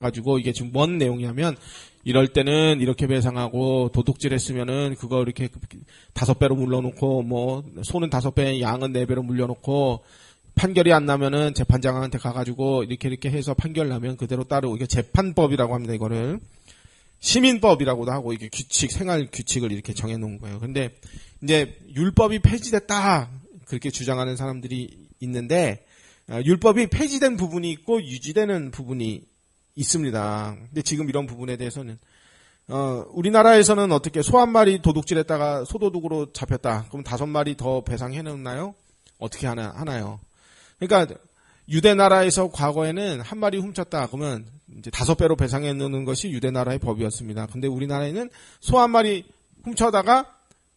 가지고 이게 지금 뭔 내용이냐면 이럴 때는 이렇게 배상하고 도둑질 했으면은 그거 이렇게 5배로 물려놓고 뭐 소는 5배, 양은 4배로 물려놓고 판결이 안 나면은 재판장한테 가가지고 이렇게 해서 판결 나면 그대로 따르고 이게 재판법이라고 합니다. 이거를 시민법이라고도 하고 이게 규칙, 생활 규칙을 이렇게 정해놓은 거예요. 근데 이제 율법이 폐지됐다 그렇게 주장하는 사람들이 있는데 율법이 폐지된 부분이 있고 유지되는 부분이 있습니다. 근데 지금 이런 부분에 대해서는 우리나라에서는 어떻게 소 한 마리 도둑질했다가 소도둑으로 잡혔다. 그럼 5마리 더 배상해놓나요? 어떻게 하나요? 그러니까 유대 나라에서 과거에는 한 마리 훔쳤다 그러면 이제 5배로 배상해 놓는 것이 유대 나라의 법이었습니다. 근데 우리나라에는 소 한 마리 훔쳐다가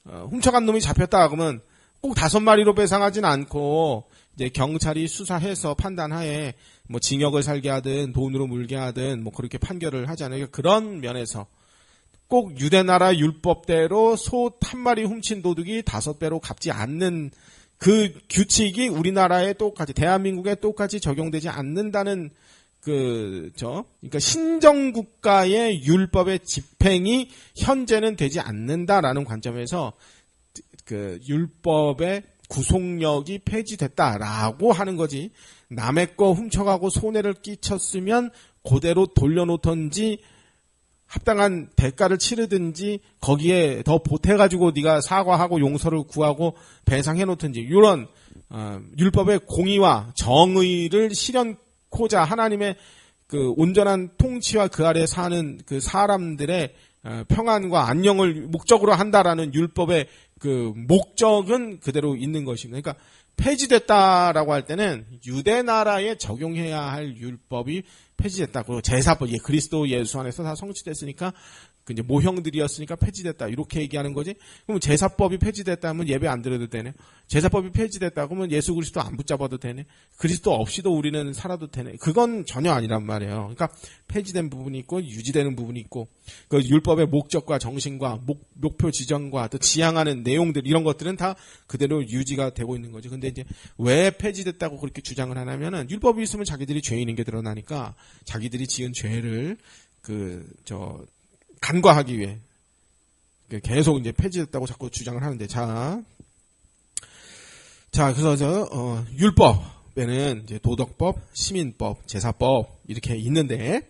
훔쳐간 놈이 잡혔다 그러면 꼭 5마리로 배상하진 않고 이제 경찰이 수사해서 판단하에 뭐 징역을 살게 하든 돈으로 물게 하든 뭐 그렇게 판결을 하잖아요. 그러니까 그런 면에서 꼭 유대 나라 율법대로 소 한 마리 훔친 도둑이 5배로 갚지 않는 그 규칙이 우리나라에 똑같이 대한민국에 똑같이 적용되지 않는다는 그러니까 신정국가의 율법의 집행이 현재는 되지 않는다라는 관점에서 그 율법의 구속력이 폐지됐다라고 하는 거지. 남의 거 훔쳐가고 손해를 끼쳤으면 그대로 돌려놓던지 합당한 대가를 치르든지 거기에 더 보태가지고 네가 사과하고 용서를 구하고 배상해놓든지 이런 율법의 공의와 정의를 실현코자 하나님의 그 온전한 통치와 그 아래 사는 그 사람들의 평안과 안녕을 목적으로 한다라는 율법의 그 목적은 그대로 있는 것입니다. 그러니까 폐지됐다라고 할 때는 유대 나라에 적용해야 할 율법이 폐지됐다. 그리고 제사법, 그리스도 예수 안에서 다 성취됐으니까 그 이제 모형들이었으니까 폐지됐다. 이렇게 얘기하는 거지. 그럼 제사법이 폐지됐다면 예배 안 드려도 되네. 제사법이 폐지됐다. 그러면 예수 그리스도 안 붙잡아도 되네. 그리스도 없이도 우리는 살아도 되네. 그건 전혀 아니란 말이에요. 그러니까 폐지된 부분이 있고 유지되는 부분이 있고 그 율법의 목적과 정신과 목표 지정과 또 지향하는 내용들 이런 것들은 다 그대로 유지가 되고 있는 거죠. 근데 이제 왜 폐지됐다고 그렇게 주장을 하냐면은 율법이 있으면 자기들이 죄인인 게 드러나니까 자기들이 지은 죄를 간과하기 위해 계속 이제 폐지됐다고 자꾸 주장을 하는데 그래서 율법에는 이제 도덕법, 시민법, 제사법 이렇게 있는데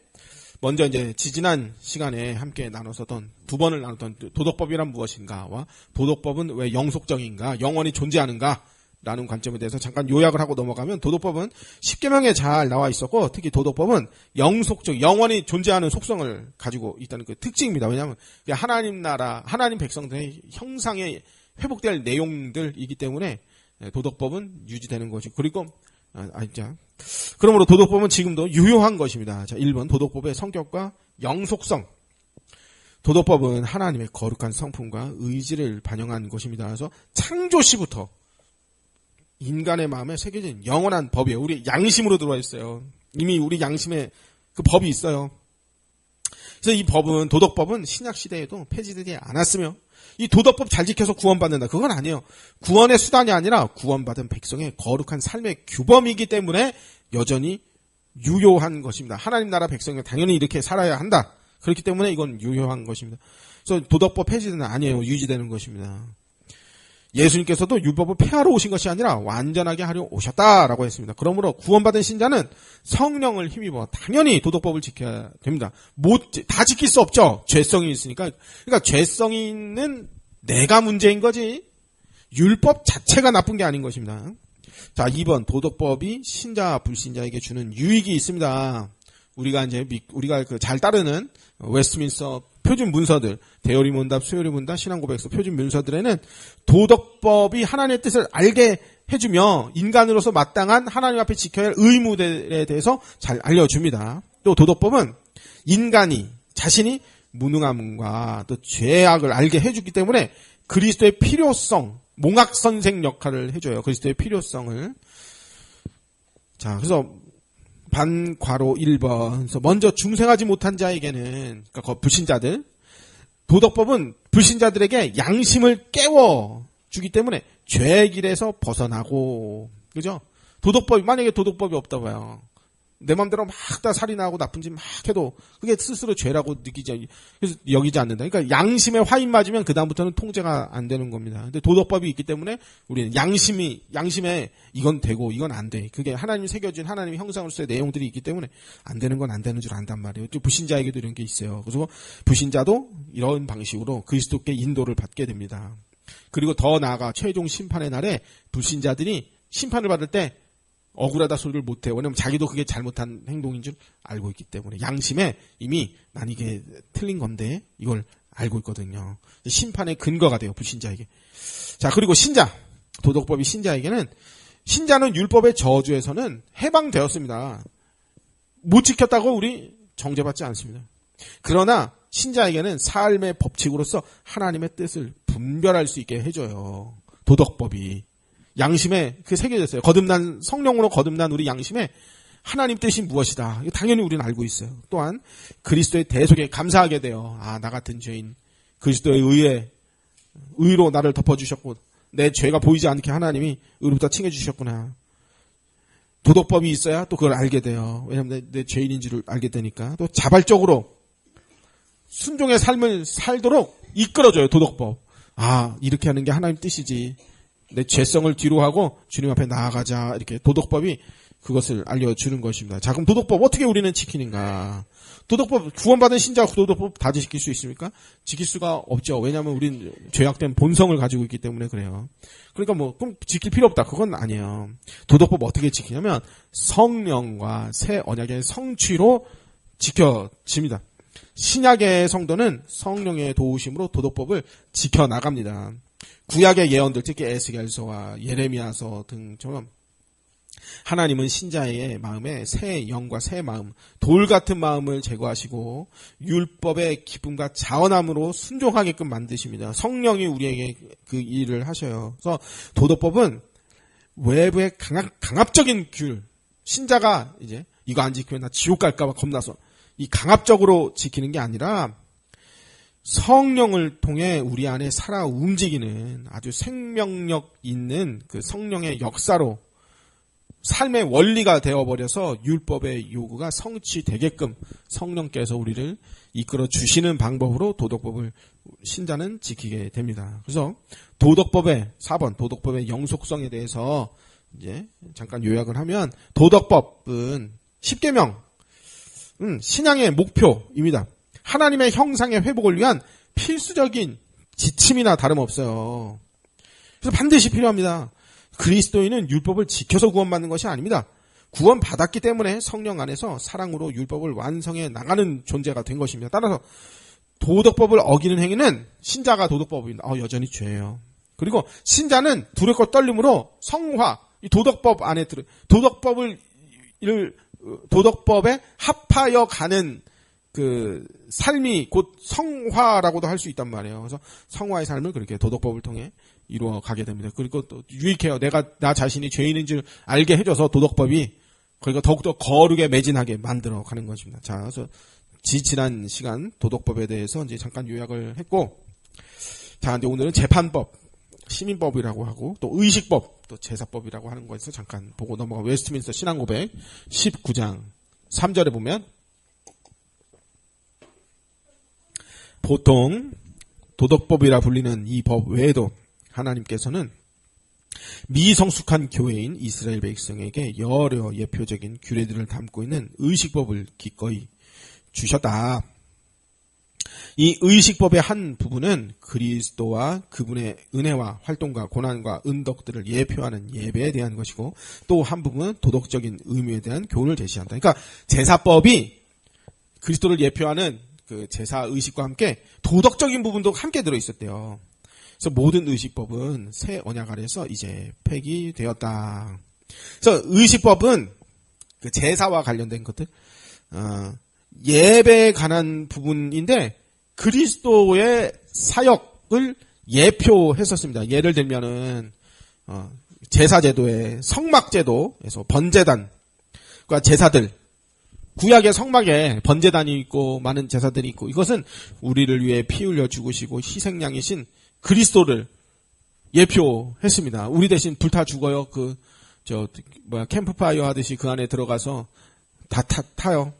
먼저 이제 지지난 시간에 함께 나눴었던 2번을 나눴던 도덕법이란 무엇인가와 도덕법은 왜 영속적인가, 영원히 존재하는가 라는 관점에 대해서 잠깐 요약을 하고 넘어가면 도덕법은 10계명에 잘 나와 있었고 특히 도덕법은 영속적, 영원히 존재하는 속성을 가지고 있다는 그 특징입니다. 왜냐하면 하나님 나라, 하나님 백성들의 형상에 회복될 내용들이기 때문에 도덕법은 유지되는 것이고 그리고 그러므로 도덕법은 지금도 유효한 것입니다. 자, 1번 도덕법의 성격과 영속성. 도덕법은 하나님의 거룩한 성품과 의지를 반영한 것입니다. 그래서 창조시부터 인간의 마음에 새겨진 영원한 법이에요. 우리 양심으로 들어와 있어요. 이미 우리 양심에 그 법이 있어요. 그래서 이 법은 도덕법은 신약 시대에도 폐지되지 않았으며 이 도덕법 잘 지켜서 구원받는다. 그건 아니에요. 구원의 수단이 아니라 구원받은 백성의 거룩한 삶의 규범이기 때문에 여전히 유효한 것입니다. 하나님 나라 백성은 당연히 이렇게 살아야 한다. 그렇기 때문에 이건 유효한 것입니다. 그래서 도덕법 폐지는 아니에요. 유지되는 것입니다. 예수님께서도 율법을 폐하러 오신 것이 아니라 완전하게 하려 오셨다라고 했습니다. 그러므로 구원받은 신자는 성령을 힘입어 당연히 도덕법을 지켜야 됩니다. 다 지킬 수 없죠. 죄성이 있으니까. 그러니까 죄성이 있는 내가 문제인 거지 율법 자체가 나쁜 게 아닌 것입니다. 자, 2번 도덕법이 신자 불신자에게 주는 유익이 있습니다. 우리가 잘 따르는 웨스트민스터 표준 문서들, 대요리 문답, 수요리 문답, 신앙고백서 표준 문서들에는 도덕법이 하나님의 뜻을 알게 해주며 인간으로서 마땅한 하나님 앞에 지켜야 할 의무들에 대해서 잘 알려줍니다. 또 도덕법은 인간이 자신이 무능함과 또 죄악을 알게 해주기 때문에 그리스도의 필요성, 몽학선생 역할을 해줘요. 그리스도의 필요성을. 자, 그래서 반괄호 1번. 그래서 먼저 중생하지 못한 자에게는, 그러니까 불신자들, 도덕법은 불신자들에게 양심을 깨워주기 때문에 죄의 길에서 벗어나고, 그죠? 만약에 도덕법이 없다 봐요. 내 맘대로 막 다 살인하고 나쁜 짓 막 해도 그게 스스로 죄라고 그래서 여기지 않는다. 그러니까 양심에 화인 맞으면 그 다음부터는 통제가 안 되는 겁니다. 근데 도덕법이 있기 때문에 우리는 양심에 이건 되고 이건 안 돼. 그게 하나님이 새겨진 하나님의 형상으로서의 내용들이 있기 때문에 안 되는 건 안 되는 줄 안단 말이에요. 또 불신자에게도 이런 게 있어요. 그래서 불신자도 이런 방식으로 그리스도께 인도를 받게 됩니다. 그리고 더 나아가 최종 심판의 날에 불신자들이 심판을 받을 때 억울하다 소리를 못해요. 왜냐면 자기도 그게 잘못한 행동인 줄 알고 있기 때문에 양심에 이미 난 이게 틀린 건데 이걸 알고 있거든요. 심판의 근거가 돼요. 불신자에게. 자, 그리고 신자. 도덕법이 신자에게는 신자는 율법의 저주에서는 해방되었습니다. 못 지켰다고 우리 정죄받지 않습니다. 그러나 신자에게는 삶의 법칙으로서 하나님의 뜻을 분별할 수 있게 해줘요. 도덕법이. 양심에 그 새겨졌어요. 성령으로 거듭난 우리 양심에 하나님 뜻이 무엇이다. 이거 당연히 우리는 알고 있어요. 또한 그리스도의 대속에 감사하게 돼요. 아, 나 같은 죄인. 그리스도의 의로 나를 덮어주셨고, 내 죄가 보이지 않게 하나님이 의로부터 칭해주셨구나. 도덕법이 있어야 또 그걸 알게 돼요. 왜냐하면 내 죄인인 줄을 알게 되니까. 또 자발적으로 순종의 삶을 살도록 이끌어줘요. 도덕법. 아, 이렇게 하는 게 하나님 뜻이지. 내 죄성을 뒤로 하고 주님 앞에 나아가자. 이렇게 도덕법이 그것을 알려주는 것입니다. 자, 그럼 도덕법 어떻게 우리는 지키는가? 도덕법, 구원받은 신자가 도덕법 다 지킬 수 있습니까? 지킬 수가 없죠. 왜냐하면 우린 죄악된 본성을 가지고 있기 때문에 그래요. 그러니까 그럼 지킬 필요 없다. 그건 아니에요. 도덕법 어떻게 지키냐면 성령과 새 언약의 성취로 지켜집니다. 신약의 성도는 성령의 도우심으로 도덕법을 지켜나갑니다. 구약의 예언들, 특히 에스겔서와 예레미야서 등처럼 하나님은 신자의 마음에 새 영과 새 마음, 돌 같은 마음을 제거하시고 율법의 기쁨과 자원함으로 순종하게끔 만드십니다. 성령이 우리에게 그 일을 하셔요. 그래서 도덕법은 외부의 강압적인 규율, 신자가 이제 이거 안 지키면 나 지옥 갈까 봐 겁나서 이 강압적으로 지키는 게 아니라 성령을 통해 우리 안에 살아 움직이는 아주 생명력 있는 그 성령의 역사로 삶의 원리가 되어버려서 율법의 요구가 성취되게끔 성령께서 우리를 이끌어 주시는 방법으로 도덕법을 신자는 지키게 됩니다. 그래서 도덕법의 4번 도덕법의 영속성에 대해서 이제 잠깐 요약을 하면 도덕법은 10계명 신앙의 목표입니다. 하나님의 형상의 회복을 위한 필수적인 지침이나 다름없어요. 그래서 반드시 필요합니다. 그리스도인은 율법을 지켜서 구원받는 것이 아닙니다. 구원받았기 때문에 성령 안에서 사랑으로 율법을 완성해 나가는 존재가 된 것입니다. 따라서 도덕법을 어기는 행위는 신자가 도덕법입니다. 여전히 죄예요. 그리고 신자는 두렵고 떨림으로 성화, 이 도덕법 안에 도덕법에 합하여 가는 그 삶이 곧 성화라고도 할 수 있단 말이에요. 그래서 성화의 삶을 그렇게 도덕법을 통해 이루어 가게 됩니다. 그리고 또 유익해요. 나 자신이 죄인인 줄 알게 해줘서 도덕법이 그러니까 더욱더 거룩에 매진하게 만들어 가는 것입니다. 자, 그래서 지난 시간 도덕법에 대해서 이제 잠깐 요약을 했고, 자, 이제 오늘은 재판법, 시민법이라고 하고 또 의식법, 또 제사법이라고 하는 거에서 잠깐 보고 넘어가. 웨스트민스터 신앙고백 19장 3절에 보면 보통 도덕법이라 불리는 이 법 외에도 하나님께서는 미성숙한 교회인 이스라엘 백성에게 여러 예표적인 규례들을 담고 있는 의식법을 기꺼이 주셨다. 이 의식법의 한 부분은 그리스도와 그분의 은혜와 활동과 고난과 은덕들을 예표하는 예배에 대한 것이고, 또 한 부분은 도덕적인 의무에 대한 교훈을 제시한다. 그러니까 제사법이 그리스도를 예표하는 그 제사 의식과 함께 도덕적인 부분도 함께 들어있었대요. 그래서 모든 의식법은 새 언약 아래서 이제 폐기되었다. 그래서 의식법은 그 제사와 관련된 것들, 예배에 관한 부분인데 그리스도의 사역을 예표했었습니다. 예를 들면은 제사제도의 성막제도에서 번제단과 제사들, 구약의 성막에 번제단이 있고 많은 제사들이 있고, 이것은 우리를 위해 피 흘려 죽으시고 희생양이신 그리스도를 예표했습니다. 우리 대신 불타 죽어요. 캠프파이어 하듯이 그 안에 들어가서 다 타요.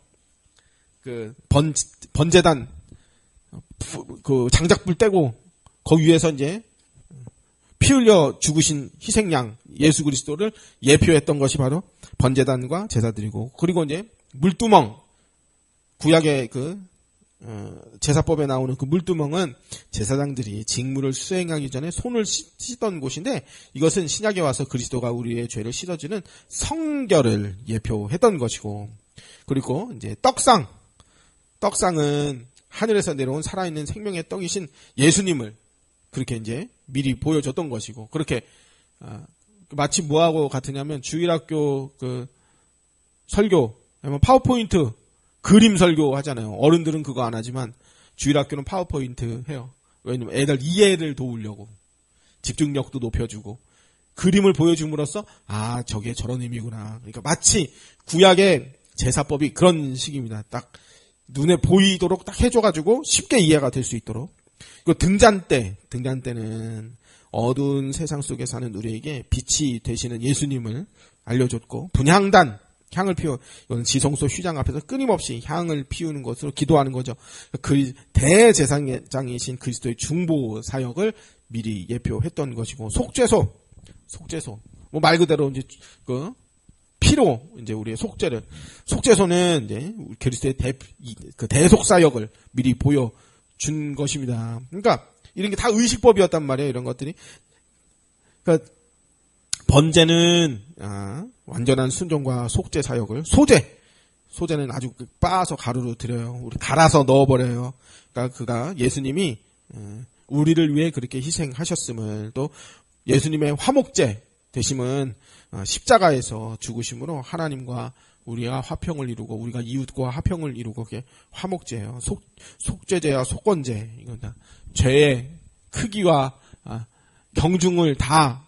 그 번제단 그 장작불 떼고 거기 위에서 이제 피 흘려 죽으신 희생양 예수 그리스도를 예표했던 것이 바로 번제단과 제사드리고, 그리고 이제 물두멍, 구약의 그 제사법에 나오는 그 물두멍은 제사장들이 직무를 수행하기 전에 손을 씻던 곳인데, 이것은 신약에 와서 그리스도가 우리의 죄를 씻어주는 성결을 예표했던 것이고, 그리고 이제 떡상은 하늘에서 내려온 살아있는 생명의 떡이신 예수님을 그렇게 이제 미리 보여줬던 것이고, 그렇게 마치 뭐하고 같으냐면 주일학교 그 설교, 아니면 파워포인트 그림 설교 하잖아요. 어른들은 그거 안 하지만 주일학교는 파워포인트 해요. 왜냐면 애들 이해를 도우려고, 집중력도 높여주고, 그림을 보여줌으로써 저게 저런 의미구나. 그러니까 마치 구약의 제사법이 그런 식입니다. 딱 눈에 보이도록 딱 해줘가지고 쉽게 이해가 될 수 있도록. 그 등잔대는 어두운 세상 속에 사는 우리에게 빛이 되시는 예수님을 알려줬고, 분향단, 향을 피워, 이건 지성소 휘장 앞에서 끊임없이 향을 피우는 것으로 기도하는 거죠. 그 대제사장이신 그리스도의 중보 사역을 미리 예표했던 것이고, 속죄소, 뭐 말 그대로 이제 그 피로 이제 우리의 속죄소는 이제 그리스도의 그 대속 사역을 미리 보여준 것입니다. 그러니까 이런 게 다 의식법이었단 말이에요. 이런 것들이. 그러니까 번제는 완전한 순종과 속죄 사역을, 소제는 아주 빻아서 가루로 드려요. 우리 갈아서 넣어버려요. 그러니까 그가 예수님이 우리를 위해 그렇게 희생하셨음을, 또 예수님의 화목제 되심은 십자가에서 죽으심으로 하나님과 우리가 화평을 이루고, 우리가 이웃과 화평을 이루고, 그게 화목제예요. 속죄제와 속건제, 이건 다 죄의 크기와 경중을 다,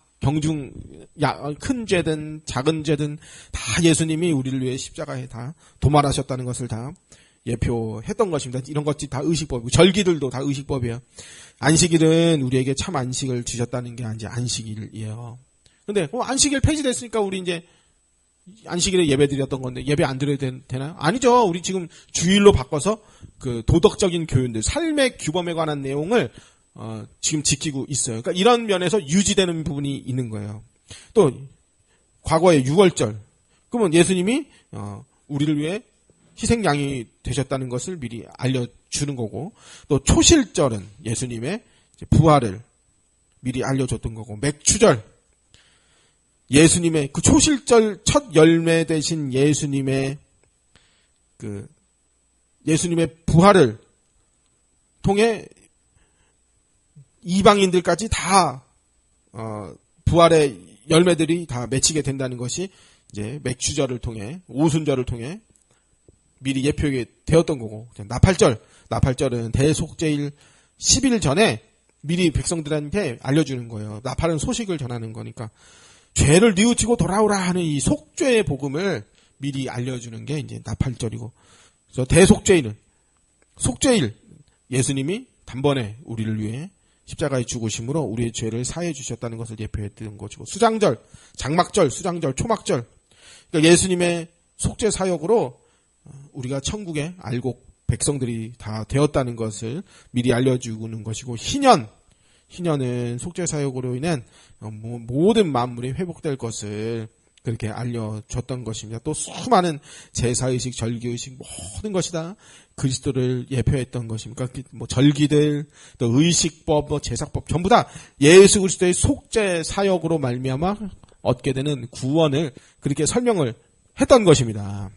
큰 죄든 작은 죄든 다 예수님이 우리를 위해 십자가에 다 도말하셨다는 것을 다 예표했던 것입니다. 이런 것들이 다 의식법이고, 절기들도 다 의식법이에요. 안식일은 우리에게 참 안식을 주셨다는 게 이제 안식일이에요. 근데 안식일 폐지됐으니까 우리 이제 안식일에 예배 드렸던 건데 예배 안 드려도 되나요? 아니죠. 우리 지금 주일로 바꿔서 그 도덕적인 교훈들, 삶의 규범에 관한 내용을 지금 지키고 있어요. 그러니까 이런 면에서 유지되는 부분이 있는 거예요. 또 과거에 6월절, 그러면 예수님이 우리를 위해 희생양이 되셨다는 것을 미리 알려주는 거고, 또 초실절은 예수님의 부활을 미리 알려줬던 거고, 맥추절, 예수님의 그 초실절 첫 열매 되신 예수님의 부활을 통해 이방인들까지 다 부활의 열매들이 다 맺히게 된다는 것이 이제 맥추절을 통해, 오순절을 통해 미리 예표하게 되었던 거고, 나팔절은 대속죄일 10일 전에 미리 백성들한테 알려주는 거예요. 나팔은 소식을 전하는 거니까 죄를 뉘우치고 돌아오라 하는 이 속죄의 복음을 미리 알려주는 게 이제 나팔절이고, 그래서 속죄일 예수님이 단번에 우리를 위해 십자가에 죽으심으로 우리의 죄를 사해 주셨다는 것을 예표했던 것이고, 수장절, 장막절, 수장절, 초막절, 그러니까 예수님의 속죄 사역으로 우리가 천국의 알곡 백성들이 다 되었다는 것을 미리 알려주는 것이고, 희년은 속죄 사역으로 인한 모든 만물이 회복될 것을 그렇게 알려줬던 것입니다. 또 수많은 제사의식, 절기의식, 모든 것이 다 그리스도를 예표했던 것입니다. 뭐 절기들, 또 의식법, 제사법 전부 다 예수 그리스도의 속죄 사역으로 말미암아 얻게 되는 구원을 그렇게 설명을 했던 것입니다.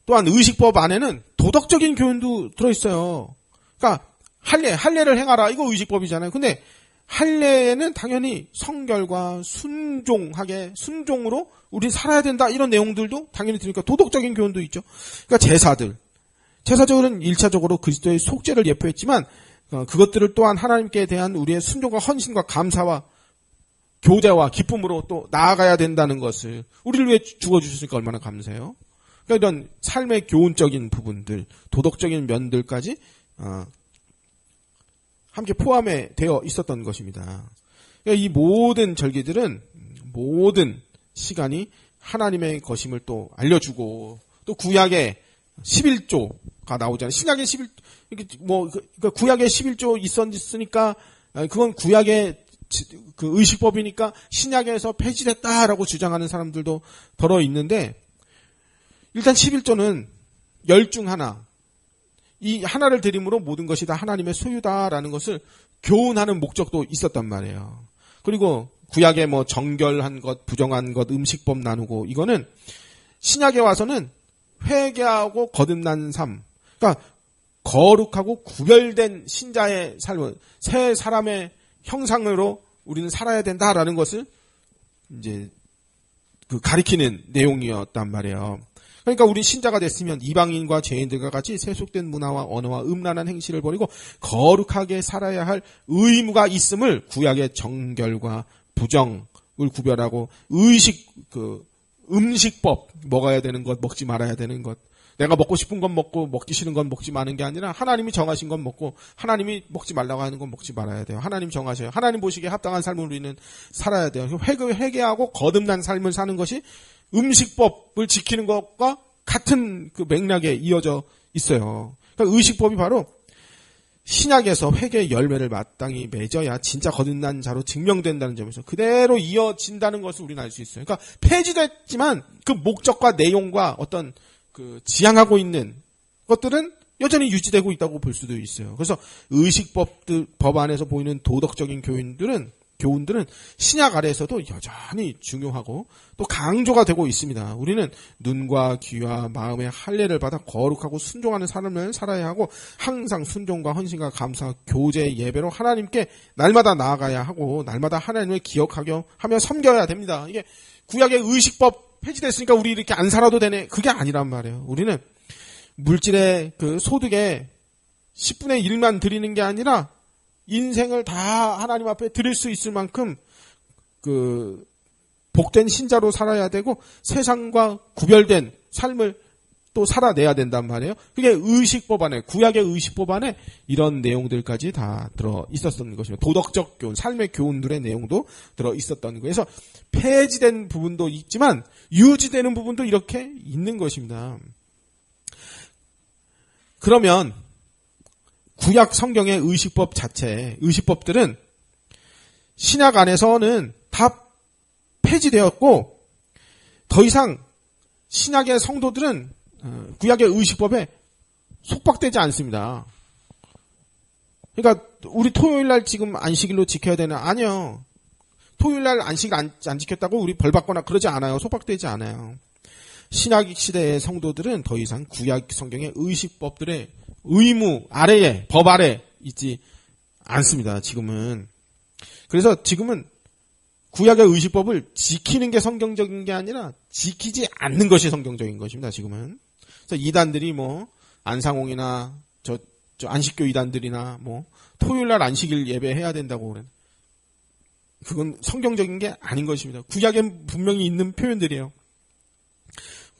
또한 의식법 안에는 도덕적인 교훈도 들어있어요. 그러니까 할례를 행하라, 이거 의식법이잖아요. 근데 할례에는 당연히 성결과 순종으로 우리 살아야 된다, 이런 내용들도 당연히 들으니까 도덕적인 교훈도 있죠. 그러니까 제사적으로는 1차적으로 그리스도의 속죄를 예표했지만, 그것들을 또한 하나님께 대한 우리의 순종과 헌신과 감사와 교제와 기쁨으로 또 나아가야 된다는 것을, 우리를 위해 죽어주셨으니까 얼마나 감사해요. 그러니까 이런 삶의 교훈적인 부분들, 도덕적인 면들까지 함께 포함에 되어 있었던 것입니다. 그러니까 이 모든 절기들은 모든 시간이 하나님의 것임을 또 알려주고, 또 구약에 11조가 나오잖아요. 신약에 구약에 11조 있으니까, 그건 구약의 그 의식법이니까 신약에서 폐지됐다라고 주장하는 사람들도 더러 있는데, 일단 11조는 열 중 하나, 이 하나를 드림으로 모든 것이 다 하나님의 소유다라는 것을 교훈하는 목적도 있었단 말이에요. 그리고 구약에 뭐 정결한 것, 부정한 것, 음식법 나누고, 이거는 신약에 와서는 회개하고 거듭난 삶, 그러니까 거룩하고 구별된 신자의 삶을, 새 사람의 형상으로 우리는 살아야 된다라는 것을 이제 가리키는 내용이었단 말이에요. 그러니까 우리 신자가 됐으면 이방인과 죄인들과 같이 세속된 문화와 언어와 음란한 행실을 버리고 거룩하게 살아야 할 의무가 있음을 구약의 정결과 부정을 구별하고 음식법, 먹어야 되는 것, 먹지 말아야 되는 것, 내가 먹고 싶은 건 먹고 먹기 싫은 건 먹지 마는 게 아니라 하나님이 정하신 건 먹고 하나님이 먹지 말라고 하는 건 먹지 말아야 돼요. 하나님 정하셔요. 하나님 보시기에 합당한 삶을 우리는 살아야 돼요. 회개하고 거듭난 삶을 사는 것이 음식법을 지키는 것과 같은 그 맥락에 이어져 있어요. 그러니까 의식법이 바로 신약에서 회개의 열매를 마땅히 맺어야 진짜 거듭난 자로 증명된다는 점에서 그대로 이어진다는 것을 우리는 알 수 있어요. 그러니까 폐지됐지만 그 목적과 내용과 어떤 그 지향하고 있는 것들은 여전히 유지되고 있다고 볼 수도 있어요. 그래서 의식법 안에서 보이는 도덕적인 교훈들은 신약 아래에서도 여전히 중요하고 또 강조가 되고 있습니다. 우리는 눈과 귀와 마음의 할례를 받아 거룩하고 순종하는 삶을 살아야 하고 항상 순종과 헌신과 감사, 교제, 예배로 하나님께 날마다 나아가야 하고 날마다 하나님을 기억하며 섬겨야 됩니다. 이게 구약의 의식법 폐지됐으니까 우리 이렇게 안 살아도 되네. 그게 아니란 말이에요. 우리는 물질의 그 소득의 10분의 1만 드리는 게 아니라 인생을 다 하나님 앞에 드릴 수 있을 만큼 그 복된 신자로 살아야 되고 세상과 구별된 삶을 또 살아내야 된단 말이에요. 그게 의식법 안에, 구약의 의식법 안에 이런 내용들까지 다 들어 있었던 것입니다. 도덕적 교훈, 삶의 교훈들의 내용도 들어 있었던 거예요. 그래서 폐지된 부분도 있지만 유지되는 부분도 이렇게 있는 것입니다. 그러면 구약 성경의 의식법 자체, 의식법들은 신약 안에서는 다 폐지되었고 더 이상 신약의 성도들은 구약의 의식법에 속박되지 않습니다. 그러니까 우리 토요일날 지금 안식일로 지켜야 되나? 아니요. 토요일날 안식 안 지켰다고 우리 벌받거나 그러지 않아요. 속박되지 않아요. 신약 시대의 성도들은 더 이상 구약 성경의 의식법들의 의무 아래에, 법 아래 있지 않습니다. 지금은. 그래서 지금은 구약의 의식법을 지키는 게 성경적인 게 아니라 지키지 않는 것이 성경적인 것입니다. 지금은. 그래서 이단들이 뭐 안상홍이나 저 안식교 이단들이나 뭐 토요일날 안식일 예배 해야 된다고 그래. 그건 성경적인 게 아닌 것입니다. 구약에 분명히 있는 표현들이에요.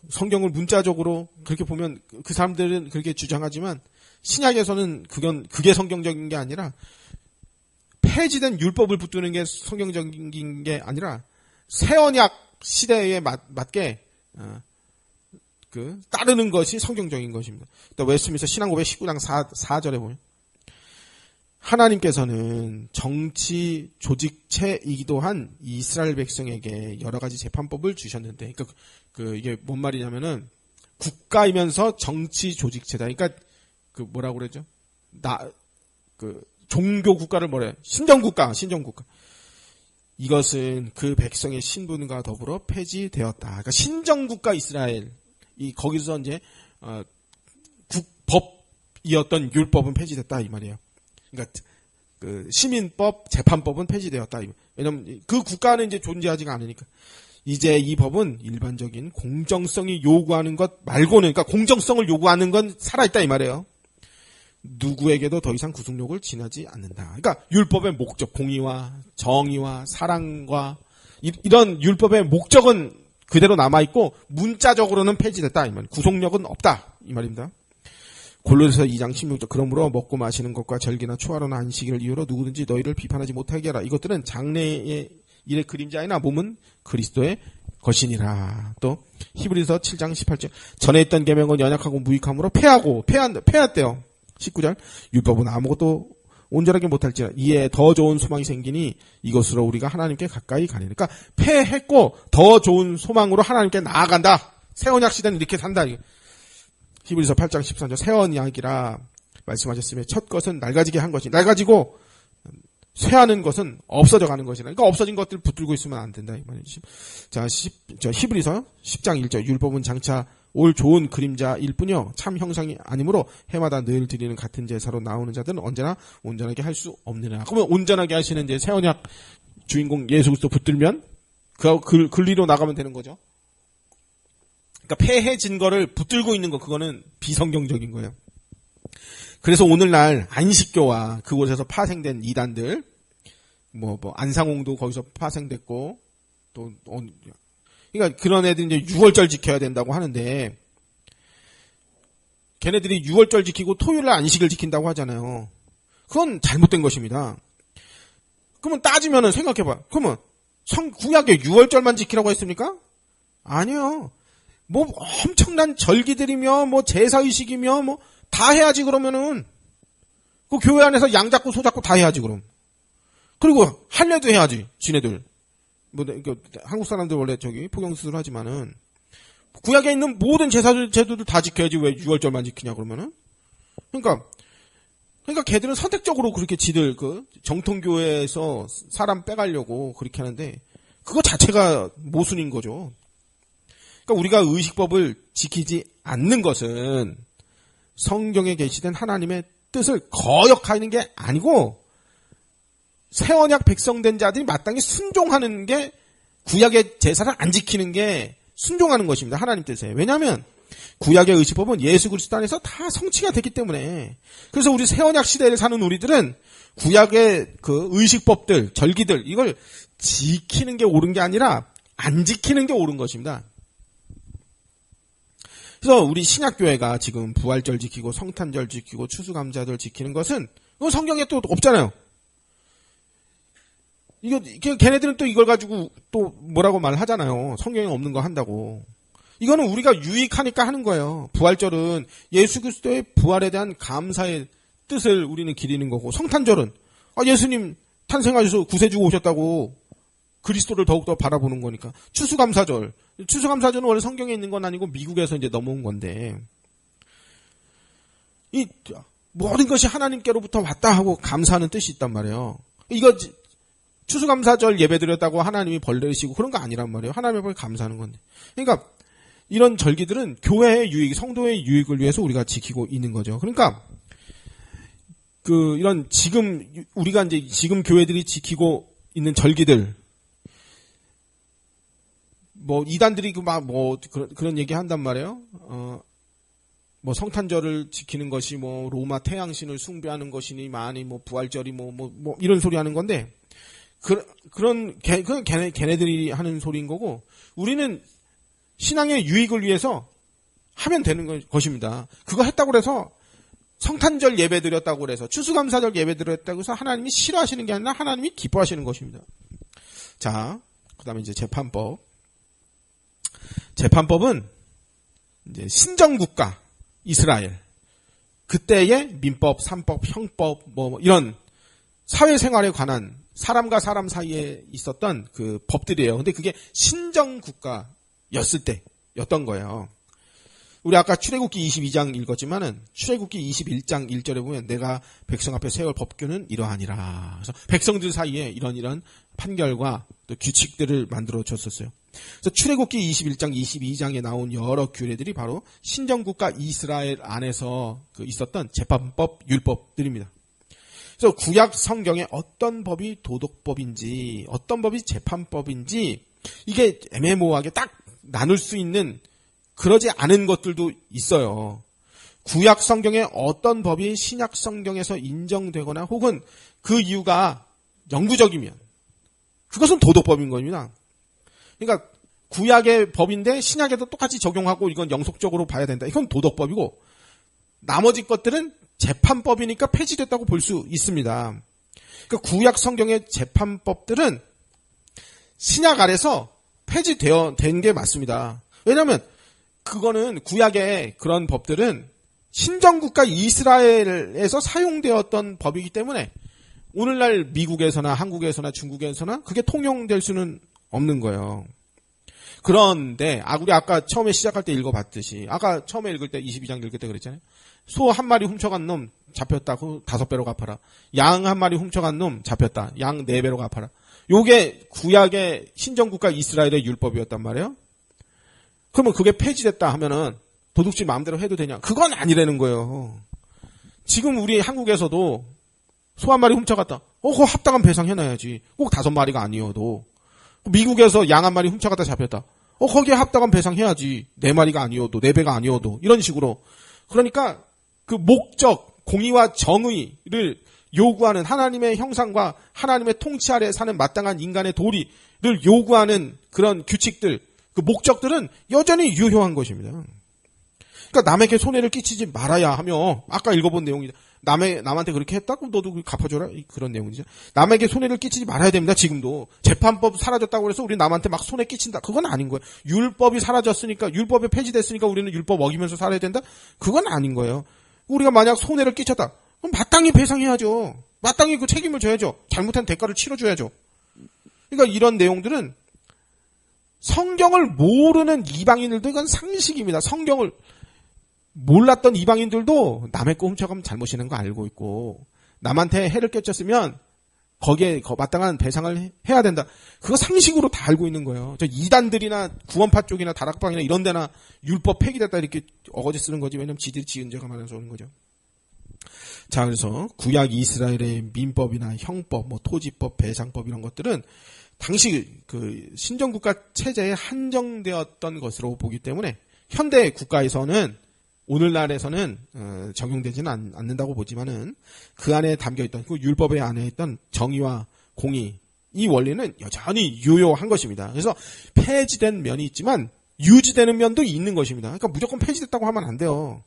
성경을 문자적으로 그렇게 보면 그 사람들은 그렇게 주장하지만 신약에서는 그게 성경적인 게 아니라 폐지된 율법을 붙드는 게 성경적인 게 아니라 새언약 시대에 맞게 따르는 것이 성경적인 것입니다. 또 웨스트민스터 신앙고백 19장 4절에 보면 하나님께서는 정치 조직체이기도 한 이스라엘 백성에게 여러 가지 재판법을 주셨는데, 그러니까 이게 뭔 말이냐면은 국가이면서 정치 조직체다. 그러니까 뭐라고 그러죠? 종교 국가를 뭐래? 신정국가. 이것은 그 백성의 신분과 더불어 폐지되었다. 그러니까 신정국가 이스라엘. 거기서 이제 국법이었던 율법은 폐지됐다 이 말이에요. 그러니까 그 시민법, 재판법은 폐지되었다. 왜냐면 그 국가는 이제 존재하지가 않으니까. 이제 이 법은 일반적인 공정성이 요구하는 것 말고는, 그러니까 공정성을 요구하는 건 살아있다 이 말이에요. 누구에게도 더 이상 구속력을 지나지 않는다. 그러니까 율법의 목적, 공의와 정의와 사랑과 이런 율법의 목적은 그대로 남아있고 문자적으로는 폐지됐다 이 말. 구속력은 없다 이 말입니다. 골로새서 2장 16절 그러므로 먹고 마시는 것과 절기나 초하루나 안식일을 이유로 누구든지 너희를 비판하지 못하게 하라. 이것들은 장래의 일의 그림자이나 몸은 그리스도의 것이니라. 또 히브리서 7장 18절 전에 있던 계명은 연약하고 무익함으로 폐하였대요. 19절 율법은 아무것도 온전하게 못할지라 이에 더 좋은 소망이 생기니 이것으로 우리가 하나님께 가까이 가리니. 그러니까 폐했고 더 좋은 소망으로 하나님께 나아간다. 새 언약 시대는 이렇게 산다. 히브리서 8장 13절 새 언약이라 말씀하셨으며 첫 것은 낡아지게 한 것이 낡아지고 쇠하는 것은 없어져 가는 것이라. 그러니까 없어진 것들 붙들고 있으면 안 된다 이 말이지. 자, 히브리서 10장 1절 율법은 장차 올 좋은 그림자일 뿐이요 참 형상이 아니므로 해마다 늘 드리는 같은 제사로 나오는 자들은 언제나 온전하게 할 수 없느냐. 그러면 온전하게 하시는 이제 새 언약 주인공 예수 그리스도 붙들면 그 리로 나가면 되는 거죠. 그러니까 폐해진 거를 붙들고 있는 거 그거는 비성경적인 거예요. 그래서 오늘날 안식교와 그곳에서 파생된 이단들, 안상홍도 거기서 파생됐고, 그러니까 그런 애들이 이제 6월절 지켜야 된다고 하는데, 걔네들이 6월절 지키고 토요일날 안식을 지킨다고 하잖아요. 그건 잘못된 것입니다. 그러면 따지면은 생각해봐. 그러면 구약에 6월절만 지키라고 했습니까? 아니요. 엄청난 절기들이며, 제사의식이며, 다 해야지 그러면은 그 교회 안에서 양 잡고 소 잡고 다 해야지 그럼. 그리고 할례도 해야지 지네들. 한국 사람들 원래 포경수술 하지만은 구약에 있는 모든 제도들 다 지켜야지 왜 6월절만 지키냐 그러면은. 그러니까 걔들은 선택적으로 그렇게 지들 정통교회에서 사람 빼가려고 그렇게 하는데 그거 자체가 모순인 거죠. 그러니까 우리가 의식법을 지키지 않는 것은 성경에 계시된 하나님의 뜻을 거역하는 게 아니고 새 언약 백성된 자들이 마땅히 순종하는 게 구약의 제사를 안 지키는 게 순종하는 것입니다. 하나님 뜻에. 왜냐하면 구약의 의식법은 예수 그리스도 안에서 다 성취가 됐기 때문에. 그래서 우리 새 언약 시대를 사는 우리들은 구약의 그 의식법들, 절기들 이걸 지키는 게 옳은 게 아니라 안 지키는 게 옳은 것입니다. 그래서 우리 신약교회가 지금 부활절 지키고 성탄절 지키고 추수감사절 지키는 것은 이건 성경에 또 없잖아요. 걔네들은 또 이걸 가지고 또 뭐라고 말하잖아요. 성경에 없는 거 한다고. 이거는 우리가 유익하니까 하는 거예요. 부활절은 예수 그리스도의 부활에 대한 감사의 뜻을 우리는 기리는 거고 성탄절은 예수님 탄생하셔서 구세주가 오셨다고 그리스도를 더욱더 바라보는 거니까. 추수감사절은 원래 성경에 있는 건 아니고 미국에서 이제 넘어온 건데 이 모든 것이 하나님께로부터 왔다 하고 감사하는 뜻이 있단 말이에요. 이거 추수감사절 예배드렸다고 하나님이 벌 내리시고 그런 거 아니란 말이에요. 하나님의 벌 감사하는 건데. 그러니까 이런 절기들은 교회의 유익, 성도의 유익을 위해서 우리가 지키고 있는 거죠. 그러니까 이런 우리가 이제 지금 교회들이 지키고 있는 절기들 이단들이 그런 얘기 한단 말이에요. 성탄절을 지키는 것이 로마 태양신을 숭배하는 것이니 많이 부활절이 이런 소리 하는 건데 그건 걔네들이 하는 소리인 거고 우리는 신앙의 유익을 위해서 하면 되는 것입니다. 그거 했다고 해서 성탄절 예배 드렸다고 해서 추수감사절 예배 드렸다고 해서 하나님이 싫어하시는 게 아니라 하나님이 기뻐하시는 것입니다. 자, 그다음에 이제 재판법은 이제 신정국가 이스라엘 그때의 민법, 산법, 형법 이런 사회생활에 관한 사람과 사람 사이에 있었던 그 법들이에요. 근데 그게 신정국가였을 때였던 거예요. 우리 아까 출애굽기 22장 읽었지만은 출애굽기 21장 1절에 보면 내가 백성 앞에 세울 법규는 이러하니라. 그래서 백성들 사이에 이런 판결과 또 규칙들을 만들어 줬었어요. 그래서 출애굽기 21장 22장에 나온 여러 규례들이 바로 신정국가 이스라엘 안에서 있었던 재판법, 율법들입니다. 그래서 구약 성경에 어떤 법이 도덕법인지 어떤 법이 재판법인지 이게 애매모호하게 딱 나눌 수 있는 그러지 않은 것들도 있어요. 구약 성경에 어떤 법이 신약 성경에서 인정되거나 혹은 그 이유가 영구적이면 그것은 도덕법인 겁니다. 그러니까 구약의 법인데 신약에도 똑같이 적용하고 이건 영속적으로 봐야 된다. 이건 도덕법이고 나머지 것들은 재판법이니까 폐지됐다고 볼 수 있습니다. 그러니까 구약 성경의 재판법들은 신약 아래서 된 게 맞습니다. 왜냐하면 그거는 구약의 그런 법들은 신정국가 이스라엘에서 사용되었던 법이기 때문에 오늘날 미국에서나 한국에서나 중국에서나 그게 통용될 수는 없는 거예요. 그런데 우리 아까 처음에 시작할 때 읽어봤듯이 아까 처음에 읽을 때 22장 읽을 때 그랬잖아요. 소 한 마리 훔쳐간 놈 잡혔다고 5배로 갚아라. 양 한 마리 훔쳐간 놈 잡혔다. 양 4배로 갚아라. 요게 구약의 신정국가 이스라엘의 율법이었단 말이에요. 그러면 그게 폐지됐다 하면은 도둑질 마음대로 해도 되냐? 그건 아니라는 거예요. 지금 우리 한국에서도 소 한 마리 훔쳐갔다. 그거 합당한 배상해놔야지. 꼭 5마리가 아니어도. 미국에서 양 한 마리 훔쳐갔다 잡혔다. 거기에 합당한 배상해야지. 4마리가 아니어도, 4배가 아니어도. 이런 식으로. 그러니까 그 목적, 공의와 정의를 요구하는 하나님의 형상과 하나님의 통치 아래 사는 마땅한 인간의 도리를 요구하는 그런 규칙들, 그 목적들은 여전히 유효한 것입니다. 그러니까 남에게 손해를 끼치지 말아야 하며 아까 읽어본 내용이죠. 남한테 그렇게 했다고 너도 갚아줘라 그런 내용이죠. 남에게 손해를 끼치지 말아야 됩니다. 지금도 재판법 사라졌다고 해서 우리 남한테 막 손해 끼친다. 그건 아닌 거예요. 율법이 사라졌으니까 율법이 폐지됐으니까 우리는 율법 어기면서 살아야 된다. 그건 아닌 거예요. 우리가 만약 손해를 끼쳤다. 그럼 마땅히 배상해야죠. 마땅히 그 책임을 져야죠. 잘못한 대가를 치러줘야죠. 그러니까 이런 내용들은 성경을 모르는 이방인들도 이건 상식입니다. 성경을 몰랐던 이방인들도 남의 거 훔쳐가면 잘못이라는 거 알고 있고 남한테 해를 끼쳤으면 거기에 마땅한 배상을 해야 된다. 그거 상식으로 다 알고 있는 거예요. 저 이단들이나 구원파 쪽이나 다락방이나 이런 데나 율법 폐기됐다 이렇게 어거지 쓰는 거지. 왜냐면 지들이 지은 죄가 많아서 오는 거죠. 자, 그래서 구약 이스라엘의 민법이나 형법, 토지법, 배상법 이런 것들은 당시 그 신정국가 체제에 한정되었던 것으로 보기 때문에 현대 국가에서는 오늘날에서는 적용되지는 않는다고 보지만은 그 안에 담겨있던 그 율법의 안에 있던 정의와 공의 이 원리는 여전히 유효한 것입니다. 그래서 폐지된 면이 있지만 유지되는 면도 있는 것입니다. 그러니까 무조건 폐지됐다고 하면 안 돼요.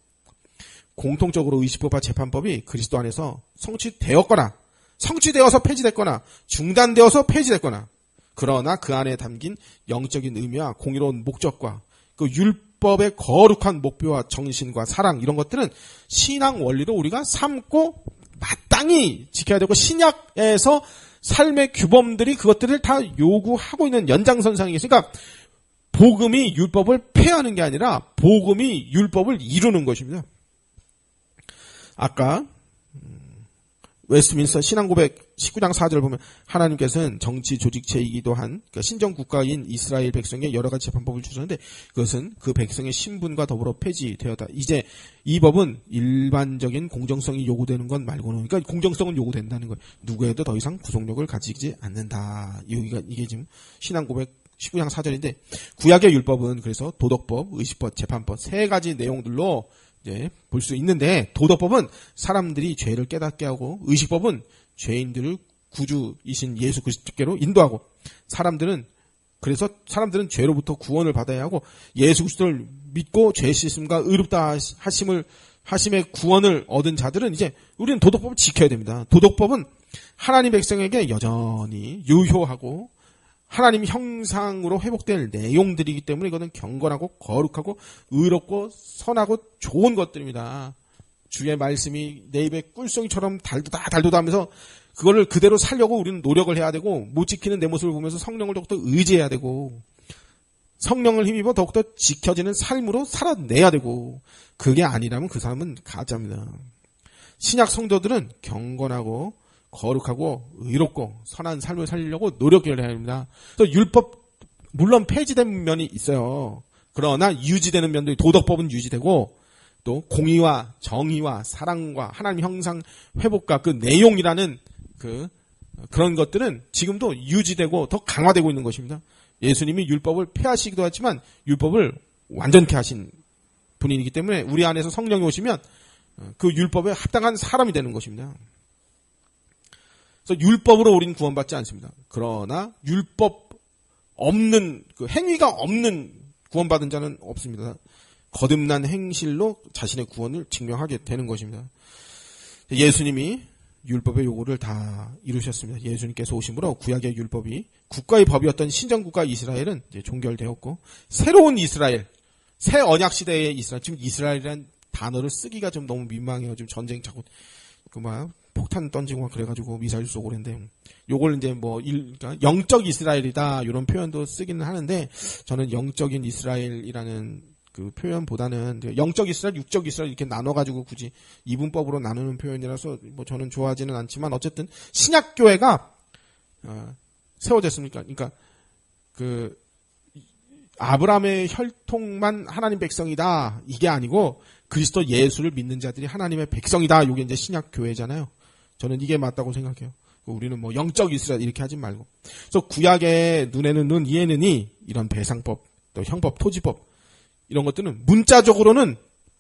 공통적으로 의식법과 재판법이 그리스도 안에서 성취되었거나 성취되어서 폐지됐거나 중단되어서 폐지됐거나 그러나 그 안에 담긴 영적인 의미와 공의로운 목적과 그 율법의 거룩한 목표와 정신과 사랑 이런 것들은 신앙 원리로 우리가 삼고 마땅히 지켜야 되고 신약에서 삶의 규범들이 그것들을 다 요구하고 있는 연장선상에 있으니까 복음이 율법을 폐하는 게 아니라 복음이 율법을 이루는 것입니다. 아까 웨스트민스터 신앙고백 19장 4절을 보면 하나님께서는 정치 조직체이기도 한 그러니까 신정국가인 이스라엘 백성에 여러 가지 재판법을 주셨는데 그것은 그 백성의 신분과 더불어 폐지되었다. 이제 이 법은 일반적인 공정성이 요구되는 것 말고는 그러니까 공정성은 요구된다는 거예요. 누구에도 더 이상 구속력을 가지지 않는다. 이게 지금 신앙고백 19장 4절인데 구약의 율법은 그래서 도덕법, 의식법, 재판법 세 가지 내용들로 이제 볼 수 있는데 도덕법은 사람들이 죄를 깨닫게 하고 의식법은 죄인들을 구주이신 예수 그리스도께로 인도하고 그래서 사람들은 죄로부터 구원을 받아야 하고 예수 그리스도를 믿고 죄 씻음과 의롭다 하심의 구원을 얻은 자들은 이제 우리는 도덕법을 지켜야 됩니다. 도덕법은 하나님 백성에게 여전히 유효하고 하나님 형상으로 회복될 내용들이기 때문에 이거는 경건하고 거룩하고 의롭고 선하고 좋은 것들입니다. 주의 말씀이 내 입에 꿀송이처럼 달도다 하면서 그거를 그대로 살려고 우리는 노력을 해야 되고 못 지키는 내 모습을 보면서 성령을 더욱더 의지해야 되고 성령을 힘입어 더욱더 지켜지는 삶으로 살아내야 되고 그게 아니라면 그 사람은 가짜입니다. 신약 성도들은 경건하고 거룩하고 의롭고 선한 삶을 살리려고 노력을 해야 합니다. 또 율법 물론 폐지된 면이 있어요. 그러나 유지되는 면도 도덕법은 유지되고 또 공의와 정의와 사랑과 하나님 형상 회복과 그 내용이라는 그런 것들은 지금도 유지되고 더 강화되고 있는 것입니다. 예수님이 율법을 폐하시기도 하지만 율법을 완전케 하신 분이기 때문에 우리 안에서 성령이 오시면 그 율법에 합당한 사람이 되는 것입니다. 그래서 율법으로 우리는 구원받지 않습니다. 그러나 율법 없는 그 행위가 없는 구원받은 자는 없습니다. 거듭난 행실로 자신의 구원을 증명하게 되는 것입니다. 예수님이 율법의 요구를 다 이루셨습니다. 예수님께서 오심으로 구약의 율법이 국가의 법이었던 신정국가 이스라엘은 이제 종결되었고 새로운 이스라엘, 새 언약 시대의 이스라엘, 지금 이스라엘이라는 단어를 쓰기가 좀 너무 민망해요. 지금 전쟁 자꾸 폭탄 던지고 막 그래가지고 미사일 쏘고 그랬는데 요걸 이제 그러니까 영적 이스라엘이다 이런 표현도 쓰기는 하는데 저는 영적인 이스라엘이라는 그 표현보다는 영적 이스라엘, 육적 이스라엘 이렇게 나눠가지고 굳이 이분법으로 나누는 표현이라서 저는 좋아하지는 않지만 어쨌든 신약 교회가 세워졌습니까? 그러니까 그 아브라함의 혈통만 하나님 백성이다 이게 아니고 그리스도 예수를 믿는 자들이 하나님의 백성이다. 이게 이제 신약 교회잖아요. 저는 이게 맞다고 생각해요. 우리는 영적 이스라엘 이렇게 하지 말고. 그래서 구약의 눈에는 눈, 이에는 이 이런 배상법, 또 형법, 토지법 이런 것들은 문자적으로는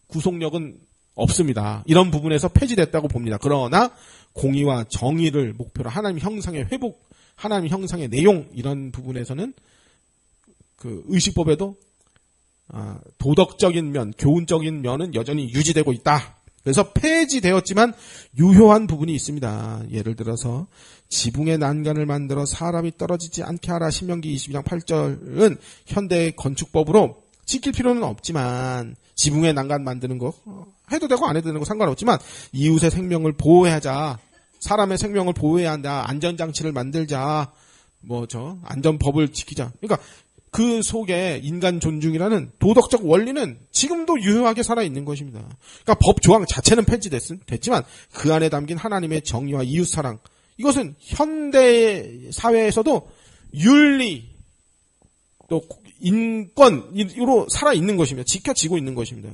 구속력은 없습니다. 이런 부분에서 폐지됐다고 봅니다. 그러나 공의와 정의를 목표로 하나님 형상의 회복, 하나님 형상의 내용 이런 부분에서는 그 의식법에도 도덕적인 면, 교훈적인 면은 여전히 유지되고 있다. 그래서 폐지되었지만 유효한 부분이 있습니다. 예를 들어서 지붕의 난간을 만들어 사람이 떨어지지 않게 하라. 신명기 22장 8절은 현대 건축법으로 지킬 필요는 없지만 지붕의 난간 만드는 거 해도 되고 안 해도 되는 거 상관없지만 이웃의 생명을 보호하자. 사람의 생명을 보호해야 한다. 안전장치를 만들자. 안전법을 지키자. 그러니까 그 속에 인간 존중이라는 도덕적 원리는 지금도 유효하게 살아있는 것입니다. 그러니까 법 조항 자체는 폐지됐지만 그 안에 담긴 하나님의 정의와 이웃사랑 이것은 현대 사회에서도 윤리 또 인권으로 살아있는 것입니다. 지켜지고 있는 것입니다.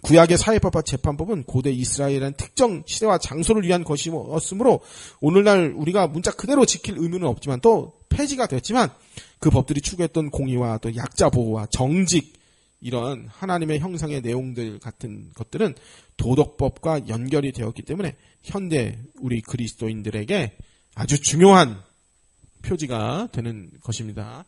구약의 사회법과 재판법은 고대 이스라엘이라는 특정 시대와 장소를 위한 것이었으므로 오늘날 우리가 문자 그대로 지킬 의무는 없지만 또 폐지가 됐지만 그 법들이 추구했던 공의와 또 약자 보호와 정직 이런 하나님의 형상의 내용들 같은 것들은 도덕법과 연결이 되었기 때문에 현대 우리 그리스도인들에게 아주 중요한 표지가 되는 것입니다.